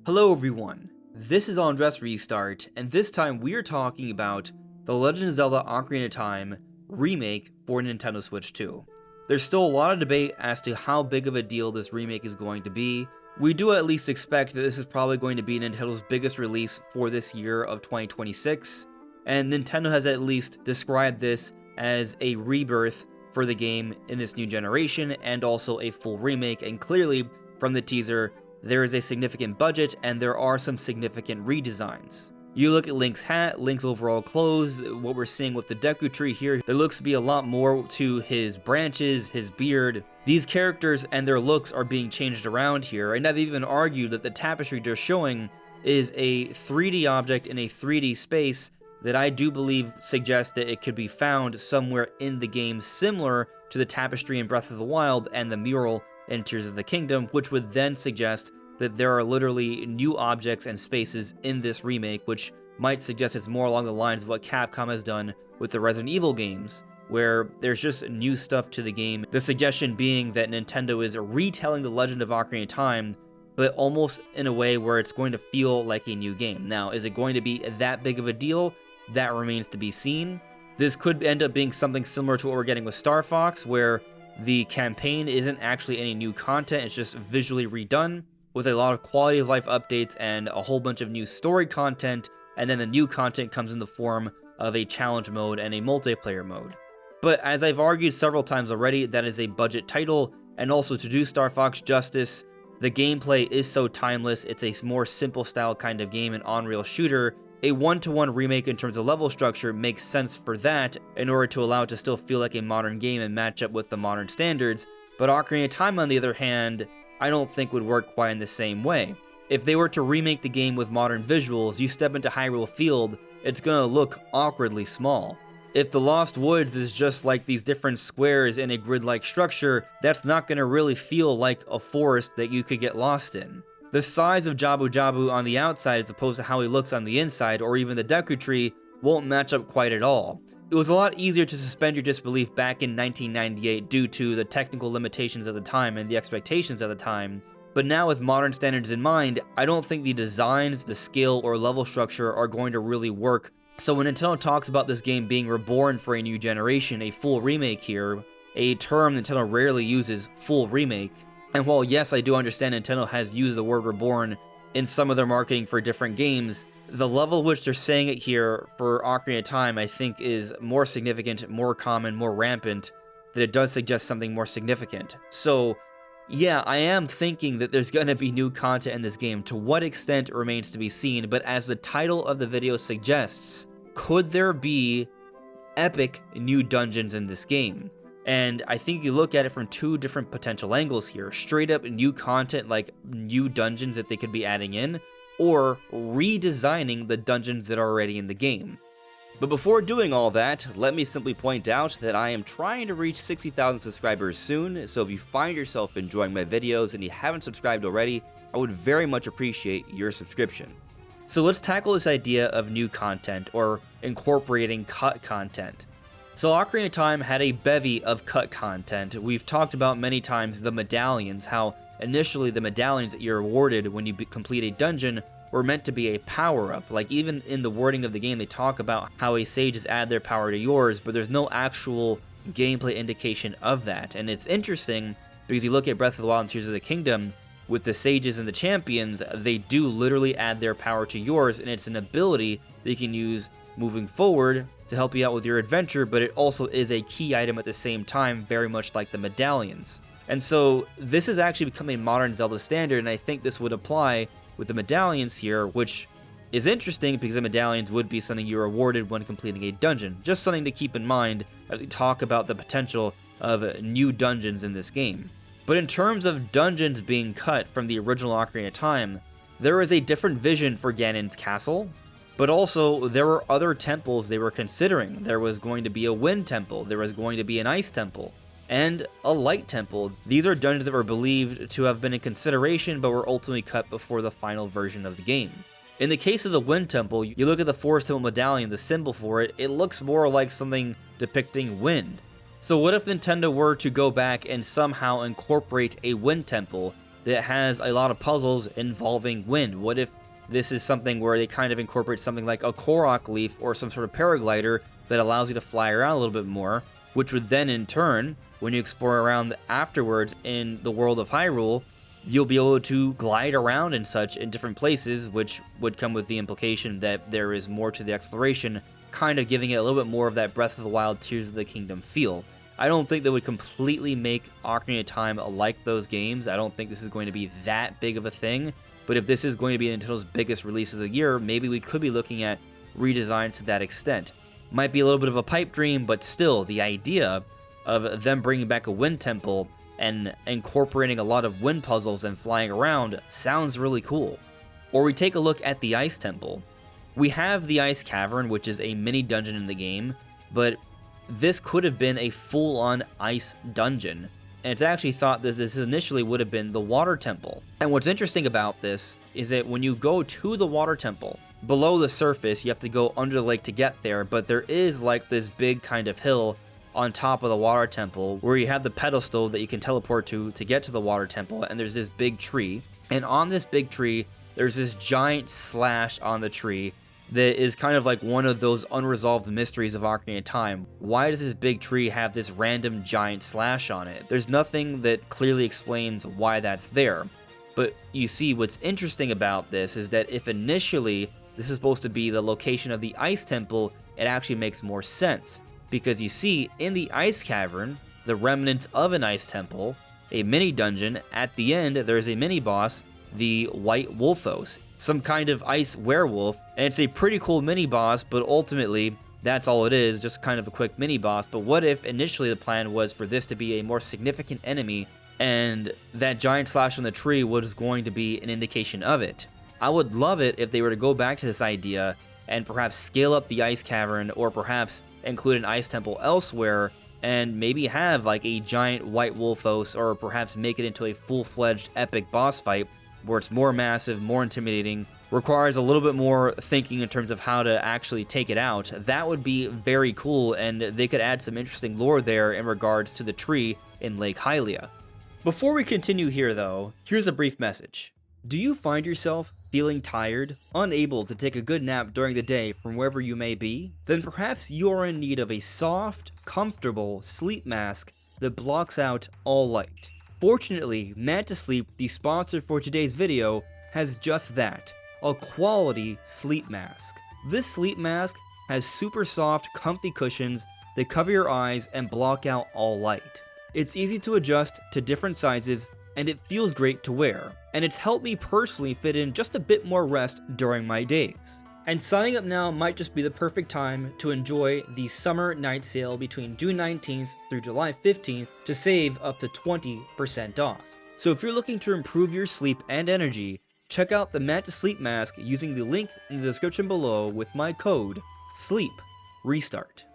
Hello everyone, this is AndresRestart, and this time we are talking about The Legend of Zelda Ocarina of Time remake for Nintendo Switch 2. There's still a lot of debate as to how big of a deal this remake is going to be. We do at least expect that this is probably going to be Nintendo's biggest release for this year of 2026, and Nintendo has at least described this as a rebirth for the game in this new generation and also a full remake, and clearly from the teaser, there is a significant budget, and there are some significant redesigns. You look at Link's hat, Link's overall clothes, what we're seeing with the Deku Tree here, there looks to be a lot more to his branches, his beard. These characters and their looks are being changed around here, and I've even argued that the tapestry they're showing is a 3D object in a 3D space that I do believe suggests that it could be found somewhere in the game, similar to the tapestry in Breath of the Wild and the mural in Tears of the Kingdom, which would then suggest that there are literally new objects and spaces in this remake, which might suggest it's more along the lines of what Capcom has done with the Resident Evil games, where there's just new stuff to the game. The suggestion being that Nintendo is retelling The Legend of Ocarina of Time, but almost in a way where it's going to feel like a new game. Now, is it going to be that big of a deal? That remains to be seen. This could end up being something similar to what we're getting with Star Fox, where the campaign isn't actually any new content, it's just visually redone, with a lot of quality of life updates and a whole bunch of new story content, and then the new content comes in the form of a challenge mode and a multiplayer mode. But as I've argued several times already, that is a budget title, and also to do Star Fox justice, the gameplay is so timeless. It's a more simple style kind of game, an on-rail shooter. A one-to-one remake in terms of level structure makes sense for that in order to allow it to still feel like a modern game and match up with the modern standards, but Ocarina of Time, on the other hand, I don't think would work quite in the same way. If they were to remake the game with modern visuals, you step into Hyrule Field, it's gonna look awkwardly small. If the Lost Woods is just like these different squares in a grid-like structure, that's not gonna really feel like a forest that you could get lost in. The size of Jabu Jabu on the outside as opposed to how he looks on the inside, or even the Deku Tree, won't match up quite at all. It was a lot easier to suspend your disbelief back in 1998 due to the technical limitations of the time and the expectations of the time, but now with modern standards in mind, I don't think the designs, the scale, or level structure are going to really work. So when Nintendo talks about this game being reborn for a new generation, a full remake here, a term Nintendo rarely uses, full remake, and while yes, I do understand Nintendo has used the word reborn in some of their marketing for different games, the level at which they're saying it here for Ocarina of Time, I think, is more significant, more common, more rampant, that it does suggest something more significant. So, yeah, I am thinking that there's going to be new content in this game. To what extent remains to be seen, but as the title of the video suggests, could there be epic new dungeons in this game? And I think you look at it from two different potential angles here. Straight up new content like new dungeons that they could be adding in, or redesigning the dungeons that are already in the game. But before doing all that, let me simply point out that I am trying to reach 60,000 subscribers soon, so if you find yourself enjoying my videos and you haven't subscribed already, I would very much appreciate your subscription. So let's tackle this idea of new content, or incorporating cut content. So Ocarina of Time had a bevy of cut content. We've talked about many times the medallions, how initially the medallions that you're awarded when you complete a dungeon were meant to be a power-up. Like even in the wording of the game, they talk about how a sages add their power to yours, but there's no actual gameplay indication of that. And it's interesting because you look at Breath of the Wild and Tears of the Kingdom, with the sages and the champions, they do literally add their power to yours, and it's an ability that you can use moving forward to help you out with your adventure, but it also is a key item at the same time, very much like the medallions. And so this has actually become a modern Zelda standard, and I think this would apply with the medallions here, which is interesting because the medallions would be something you're awarded when completing a dungeon. Just something to keep in mind as we talk about the potential of new dungeons in this game. But in terms of dungeons being cut from the original Ocarina of Time, there is a different vision for Ganon's castle, but also there were other temples they were considering. There was going to be a wind temple, there was going to be an ice temple, and a light temple. These are dungeons that were believed to have been in consideration but were ultimately cut before the final version of the game. In the case of the wind temple, you look at the Forest Temple medallion, the symbol for it, it looks more like something depicting wind. So what if Nintendo were to go back and somehow incorporate a wind temple that has a lot of puzzles involving wind? What if this is something where they kind of incorporate something like a Korok leaf or some sort of paraglider that allows you to fly around a little bit more, which would then in turn, when you explore around afterwards in the world of Hyrule, you'll be able to glide around and such in different places, which would come with the implication that there is more to the exploration, kind of giving it a little bit more of that Breath of the Wild, Tears of the Kingdom feel. I don't think that would completely make Ocarina of Time like those games. I don't think this is going to be that big of a thing. But if this is going to be Nintendo's biggest release of the year, maybe we could be looking at redesigns to that extent. Might be a little bit of a pipe dream, but still, the idea of them bringing back a wind temple and incorporating a lot of wind puzzles and flying around sounds really cool. Or we take a look at the ice temple. We have the ice cavern, which is a mini dungeon in the game, but this could have been a full-on ice dungeon. And it's actually thought that this initially would have been the water temple. And what's interesting about this is that when you go to the water temple, below the surface, you have to go under the lake to get there, but there is like this big kind of hill on top of the water temple where you have the pedestal that you can teleport to get to the water temple, and there's this big tree. And on this big tree, there's this giant slash on the tree that is kind of like one of those unresolved mysteries of Ocarina of Time. Why does this big tree have this random giant slash on it? There's nothing that clearly explains why that's there. But you see, what's interesting about this is that if initially this is supposed to be the location of the ice temple, it actually makes more sense. Because you see, in the ice cavern, the remnants of an ice temple, a mini dungeon, at the end there's a mini boss, the White Wolfos, some kind of ice werewolf, and it's a pretty cool mini boss, but ultimately that's all it is, just kind of a quick mini boss. But what if initially the plan was for this to be a more significant enemy, and that giant slash on the tree was going to be an indication of it? I would love it if they were to go back to this idea and perhaps scale up the ice cavern, or perhaps include an ice temple elsewhere, and maybe have like a giant White Wolfos, or perhaps make it into a full-fledged epic boss fight where it's more massive, more intimidating, requires a little bit more thinking in terms of how to actually take it out. That would be very cool, and they could add some interesting lore there in regards to the tree in Lake Hylia. Before we continue here though, here's a brief message. Do you find yourself feeling tired, unable to take a good nap during the day from wherever you may be? Then perhaps you are in need of a soft, comfortable sleep mask that blocks out all light. Fortunately, Manta Sleep, the sponsor for today's video, has just that, a quality sleep mask. This sleep mask has super soft, comfy cushions that cover your eyes and block out all light. It's easy to adjust to different sizes, and it feels great to wear. And it's helped me personally fit in just a bit more rest during my days. And signing up now might just be the perfect time to enjoy the summer night sale between June 19th through July 15th to save up to 20% off. So if you're looking to improve your sleep and energy, check out the Manta Sleep Mask using the link in the description below with my code SLEEPRESTART.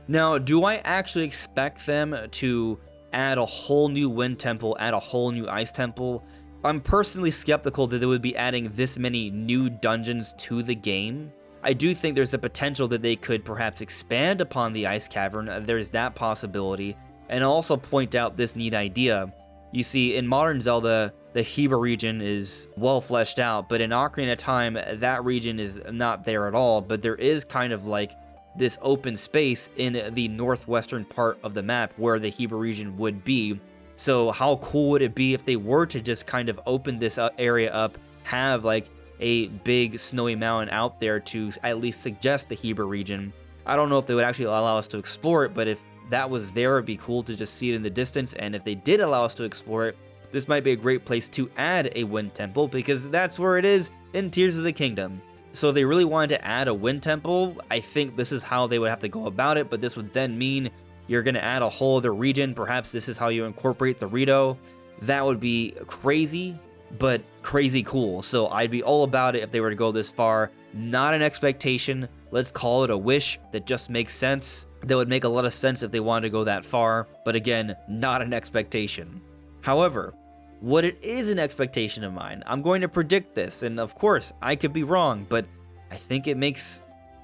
Now, do I actually expect them to add a whole new wind temple, add a whole new ice temple? I'm personally skeptical that they would be adding this many new dungeons to the game. I do think there's a potential that they could perhaps expand upon the ice cavern. There's that possibility. And I'll also point out this neat idea. You see, in modern Zelda, the Heba region is well fleshed out, but in Ocarina of Time, that region is not there at all, but there is kind of like this open space in the northwestern part of the map where the Heba region would be. So how cool would it be if they were to just kind of open this area up, have like a big snowy mountain out there to at least suggest the Heba region? I don't know if they would actually allow us to explore it, but if that was there, it'd be cool to just see it in the distance. And if they did allow us to explore it, this might be a great place to add a wind temple, because that's where it is in Tears of the Kingdom. So if they really wanted to add a wind temple, I think this is how they would have to go about it, but this would then mean you're going to add a whole other region. Perhaps this is how you incorporate the Rito. That would be crazy, but crazy cool. So I'd be all about it if they were to go this far. Not an expectation. Let's call it a wish that just makes sense. That would make a lot of sense if they wanted to go that far. But again, not an expectation. However, what it is an expectation of mine, I'm going to predict this. And of course, I could be wrong, but I think it makes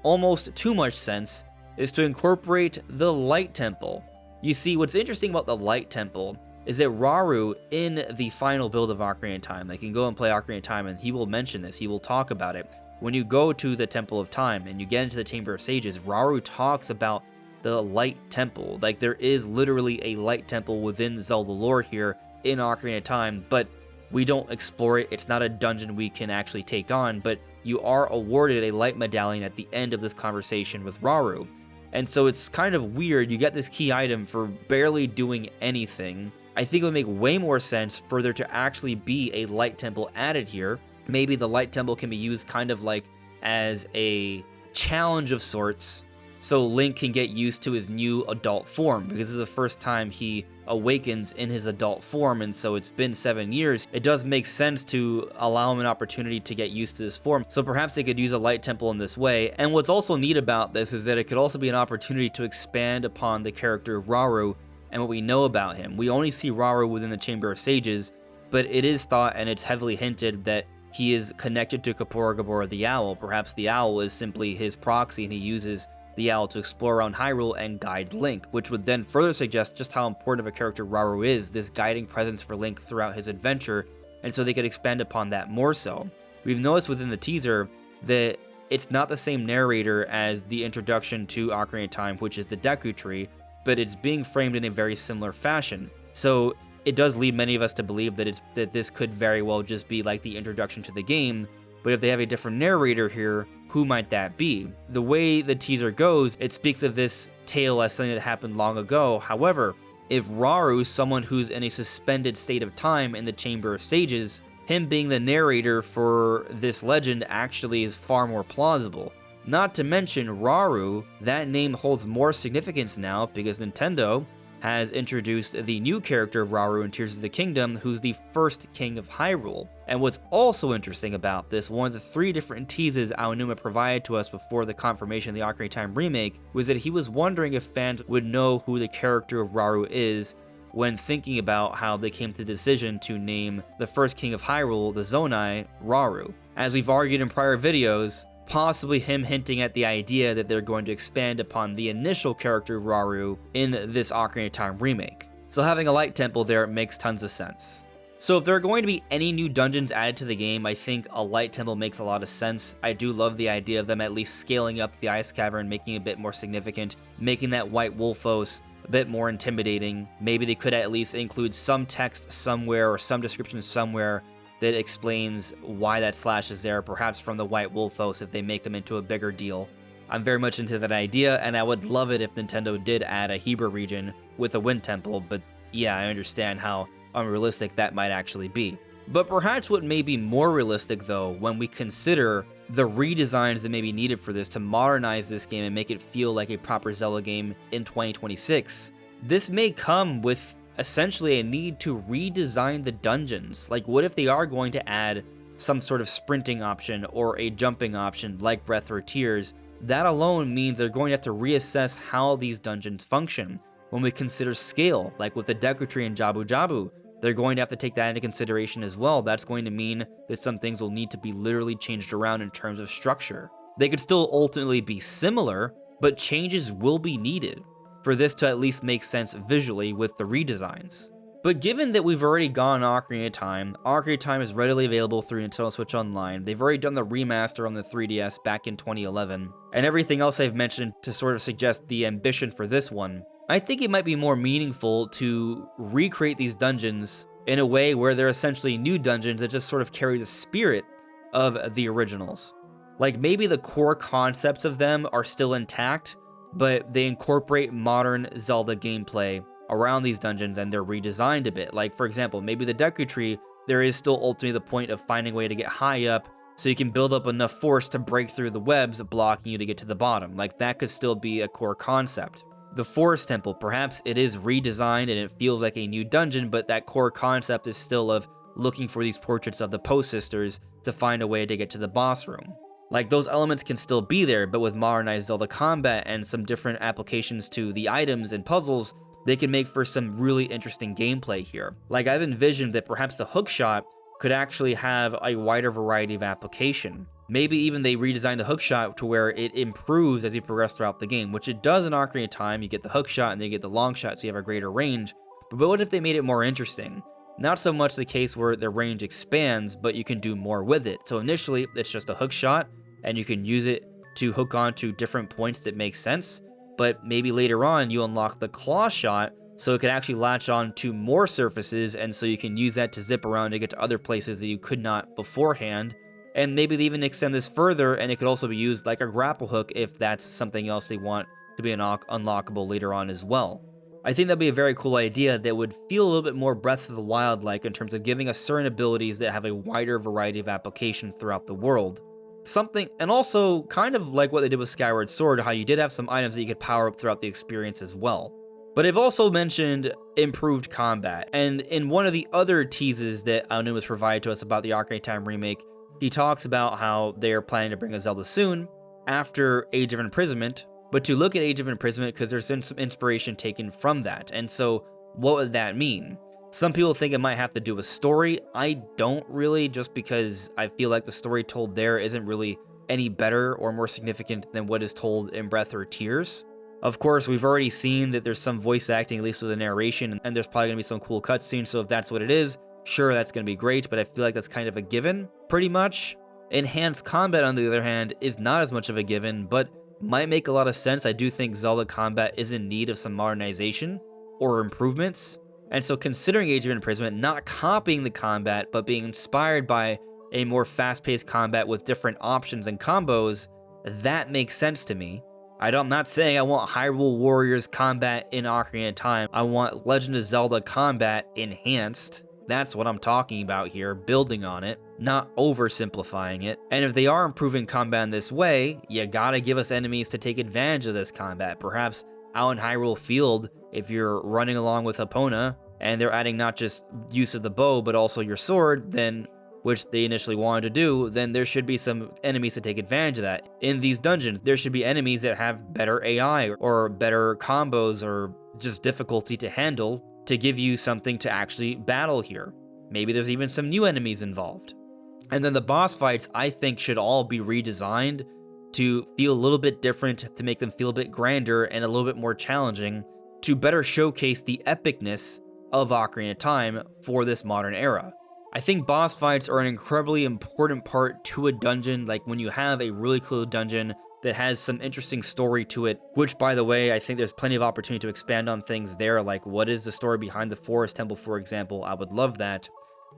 almost too much sense, is to incorporate the Light Temple. You see, what's interesting about the Light Temple is that Rauru, in the final build of Ocarina of Time, like you can go and play Ocarina of Time and he will mention this, he will talk about it. When you go to the Temple of Time and you get into the Chamber of Sages, Rauru talks about the Light Temple. Like there is literally a Light Temple within Zelda lore here in Ocarina of Time, but we don't explore it. It's not a dungeon we can actually take on, but you are awarded a light medallion at the end of this conversation with Rauru. And so it's kind of weird. You get this key item for barely doing anything. I think it would make way more sense for there to actually be a Light Temple added here. Maybe the Light Temple can be used kind of like as a challenge of sorts, so Link can get used to his new adult form, because this is the first time he awakens in his adult form, and so it's been 7 years. It does make sense to allow him an opportunity to get used to this form, so perhaps they could use a Light Temple in this way. And what's also neat about this is that it could also be an opportunity to expand upon the character of Rauru and what we know about him. We only see Rauru within the Chamber of Sages, but it is thought, and it's heavily hinted, that he is connected to Kapora Gabora the Owl. Perhaps the Owl is simply his proxy, and he uses the Owl to explore around Hyrule and guide Link, which would then further suggest just how important of a character Rauru is, this guiding presence for Link throughout his adventure, and so they could expand upon that more so. We've noticed within the teaser that it's not the same narrator as the introduction to Ocarina of Time, which is the Deku Tree, but it's being framed in a very similar fashion. So it does lead many of us to believe that this could very well just be like the introduction to the game, but if they have a different narrator here, who might that be? The way the teaser goes, it speaks of this tale as something that happened long ago. However, if Rauru, someone who's in a suspended state of time in the Chamber of Sages, him being the narrator for this legend actually is far more plausible. Not to mention Rauru, that name holds more significance now because Nintendo has introduced the new character of Rauru in Tears of the Kingdom, who's the first king of Hyrule. And what's also interesting about this, one of the 3 different teases Aonuma provided to us before the confirmation of the Ocarina of Time remake, was that he was wondering if fans would know who the character of Rauru is when thinking about how they came to the decision to name the first king of Hyrule, the Zonai, Rauru. As we've argued in prior videos, possibly him hinting at the idea that they're going to expand upon the initial character of Rauru in this Ocarina of Time remake. So having a Light Temple there makes tons of sense. So if there are going to be any new dungeons added to the game, I think a Light Temple makes a lot of sense. I do love the idea of them at least scaling up the Ice Cavern, making it a bit more significant, making that White Wolfos a bit more intimidating. Maybe they could at least include some text somewhere or some description somewhere that explains why that slash is there, perhaps from the White Wolfos if they make them into a bigger deal. I'm very much into that idea, and I would love it if Nintendo did add a Hebra region with a Wind Temple, but yeah, I understand how unrealistic that might actually be. But perhaps what may be more realistic though, when we consider the redesigns that may be needed for this to modernize this game and make it feel like a proper Zelda game in 2026, this may come with essentially a need to redesign the dungeons. Like, what if they are going to add some sort of sprinting option or a jumping option like Breath or Tears? That alone means they're going to have to reassess how these dungeons function. When we consider scale, like with the Deku Tree and Jabu Jabu, they're going to have to take that into consideration as well. That's going to mean that some things will need to be literally changed around in terms of structure. They could still ultimately be similar, but changes will be needed for this to at least make sense visually with the redesigns. But given that we've already gone Ocarina of Time is readily available through Nintendo Switch Online, they've already done the remaster on the 3DS back in 2011, and everything else I've mentioned to sort of suggest the ambition for this one, I think it might be more meaningful to recreate these dungeons in a way where they're essentially new dungeons that just sort of carry the spirit of the originals. Like, maybe the core concepts of them are still intact, but they incorporate modern Zelda gameplay around these dungeons and they're redesigned a bit. Like, for example, maybe the Deku Tree, there is still ultimately the point of finding a way to get high up so you can build up enough force to break through the webs blocking you to get to the bottom. Like, that could still be a core concept. The Forest Temple, perhaps it is redesigned and it feels like a new dungeon, but that core concept is still of looking for these portraits of the Poe sisters to find a way to get to the boss room. Like, those elements can still be there, but with modernized Zelda combat and some different applications to the items and puzzles, they can make for some really interesting gameplay here. Like, I've envisioned that perhaps the hookshot could actually have a wider variety of application. Maybe even they redesign the hookshot to where it improves as you progress throughout the game, which it does in Ocarina of Time. You get the hookshot and then you get the long shot, so you have a greater range. But what if they made it more interesting? Not so much the case where the range expands, but you can do more with it. So initially, it's just a hook shot, and you can use it to hook onto different points that make sense. But maybe later on, you unlock the claw shot, so it can actually latch on to more surfaces, and so you can use that to zip around to get to other places that you could not beforehand. And maybe they even extend this further, and it could also be used like a grapple hook if that's something else they want to be unlockable later on as well. I think that'd be a very cool idea that would feel a little bit more Breath of the Wild-like in terms of giving us certain abilities that have a wider variety of application throughout the world. Something, and also kind of like what they did with Skyward Sword, how you did have some items that you could power up throughout the experience as well. But they've also mentioned improved combat, and in one of the other teases that Aonuma was provided to us about the Ocarina of Time remake, he talks about how they are planning to bring a Zelda soon, after Age of Imprisonment, but to look at Age of Imprisonment because there's been some inspiration taken from that, and so what would that mean? Some people think it might have to do with story. I don't really, just because I feel like the story told there isn't really any better or more significant than what is told in Breath or Tears. Of course, we've already seen that there's some voice acting, at least with the narration, and there's probably going to be some cool cutscenes, so if that's what it is, sure, that's going to be great, but I feel like that's kind of a given, pretty much. Enhanced combat, on the other hand, is not as much of a given, but might make a lot of sense. I do think Zelda combat is in need of some modernization or improvements, and so considering Age of Imprisonment, not copying the combat, but being inspired by a more fast-paced combat with different options and combos, that makes sense to me. I'm not saying I want Hyrule Warriors combat in Ocarina of Time. I want Legend of Zelda combat enhanced. That's what I'm talking about here, building on it, not oversimplifying it. And if they are improving combat in this way, you gotta give us enemies to take advantage of this combat. Perhaps out in Hyrule Field, if you're running along with Epona, and they're adding not just use of the bow, but also your sword, then, which they initially wanted to do, then there should be some enemies to take advantage of that. In these dungeons, there should be enemies that have better AI, or better combos, or just difficulty to handle, to give you something to actually battle here. Maybe there's even some new enemies involved. And then the boss fights, I think, should all be redesigned to feel a little bit different, to make them feel a bit grander and a little bit more challenging, to better showcase the epicness of Ocarina of Time for this modern era. I think boss fights are an incredibly important part to a dungeon, like when you have a really cool dungeon that has some interesting story to it, which, by the way, I think there's plenty of opportunity to expand on things there, like what is the story behind the Forest Temple, for example. I would love that.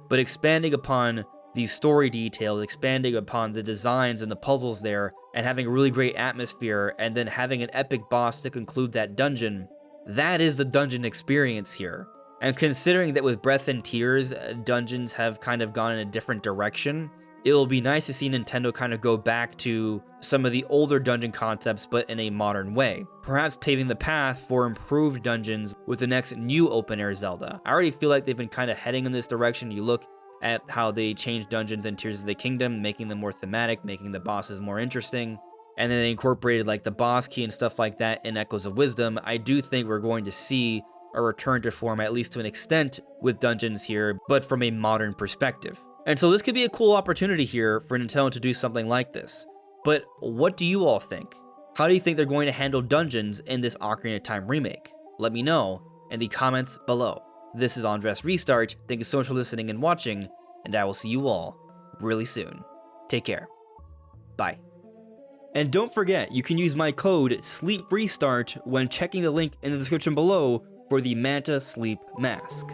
But expanding upon these story details, expanding upon the designs and the puzzles there, and having a really great atmosphere, and then having an epic boss to conclude that dungeon, that is the dungeon experience here. And considering that with Breath and Tears, dungeons have kind of gone in a different direction, it'll be nice to see Nintendo kind of go back to some of the older dungeon concepts, but in a modern way. Perhaps paving the path for improved dungeons with the next new open-air Zelda. I already feel like they've been kind of heading in this direction. You look at how they changed dungeons in Tears of the Kingdom, making them more thematic, making the bosses more interesting, and then they incorporated like the boss key and stuff like that in Echoes of Wisdom. I do think we're going to see a return to form, at least to an extent, with dungeons here, but from a modern perspective. And so this could be a cool opportunity here for Nintendo to do something like this. But what do you all think? How do you think they're going to handle dungeons in this Ocarina of Time remake? Let me know in the comments below. This is AndresRestart. Thank you so much for listening and watching, and I will see you all really soon. Take care. Bye. And don't forget, you can use my code SLEEPRESTART when checking the link in the description below for the Manta Sleep Mask.